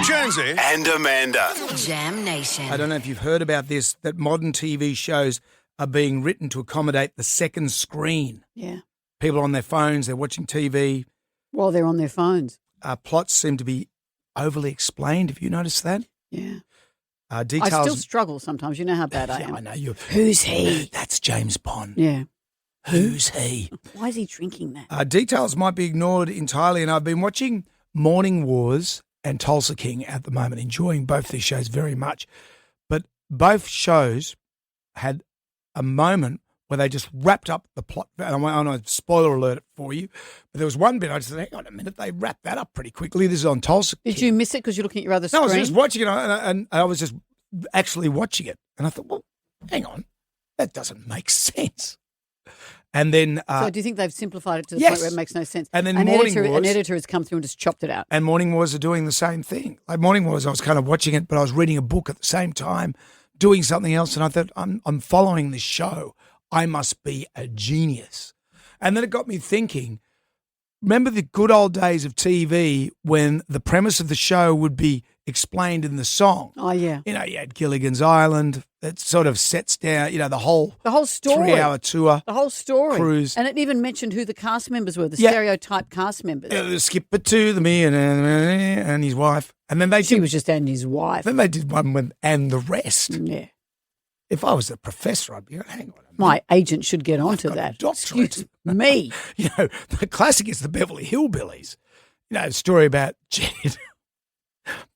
Jonesy and Amanda. Jam Nation. I don't know if you've heard about this, that modern TV shows are being written to accommodate the second screen. Yeah. People are on their phones, they're watching TV. While they're on their phones. Plots seem to be overly explained. Have you noticed that? Yeah. Details. I still struggle sometimes. You know how bad I am. I know you. Who's he? That's James Bond. Yeah. Who's he? Why is he drinking that? Details might be ignored entirely, and I've been watching Morning Wars and Tulsa King at the moment, enjoying both these shows very much. But both shows had a moment where they just wrapped up the plot. And I won't spoiler alert for you, but there was one bit I just said, hang on a minute, they wrapped that up pretty quickly. This is on Tulsa King. Did you miss it because you're looking at your other screen? No, I was just watching it, and I was just actually watching it. And I thought, well, hang on, that doesn't make sense. And then, so do you think they've simplified it to the yes. point where it makes no sense? And then an Morning Wars, an editor has come through and just chopped it out. And Morning Wars are doing the same thing. Like Morning Wars, I was kind of watching it, but I was reading a book at the same time, doing something else, and I thought, I'm following this show. I must be a genius. And then it got me thinking, remember the good old days of TV when the premise of the show would be explained in the song? Oh, yeah. You know, you had Gilligan's Island. That sort of sets down, the whole story. 3-hour tour. The whole story. Cruise. And it even mentioned who the cast members were, the stereotype cast members. The skipper too, the me and his wife. And then She was just and his wife. Then they did one with and the rest. Yeah. If I was the professor, I'd be going, hang on a minute. My agent should get onto that. Excuse me. The classic is the Beverly Hillbillies. The story about Jed.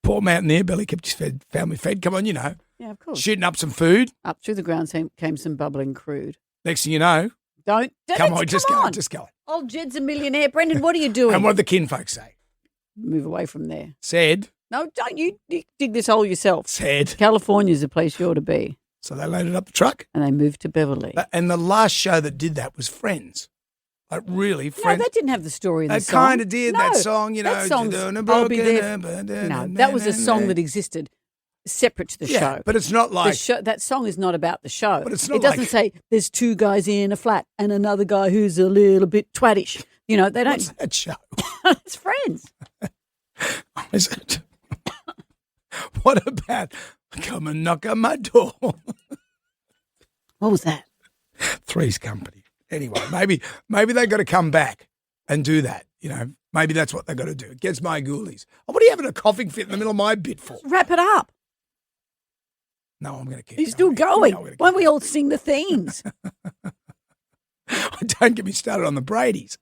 Poor mountaineer, Billy kept his family fed. Come on, Yeah, of course. Shooting up some food. Up through the ground came some bubbling crude. Next thing you know. Come on. Just go. Old Jed's a millionaire. Brendan, what are you doing? And what did the kinfolk say? Move away from there. Said. No, don't you dig this hole yourself. Said. California's the place you ought to be. So they loaded up the truck. And they moved to Beverly. And the last show that did that was Friends. Like really, Friends. No, that didn't have the story in the song. They kind of did, that song, That song's, I'll Be There. No, that was a song that existed separate to the show. But it's not like... that song is not about the show. But it's not It doesn't say there's two guys in a flat and another guy who's a little bit twattish. They don't... What's that show? It's Friends. Is it? What about come and knock on my door? What was that? Three's Company. Anyway, maybe they got to come back and do that. Maybe that's what they got to do. It gets my ghoulies. Oh, what are you having a coughing fit in the middle of my bit for? Wrap it up. No, I'm going to keep You're still going. Why don't we all sing the themes? Don't get me started on the Brady's.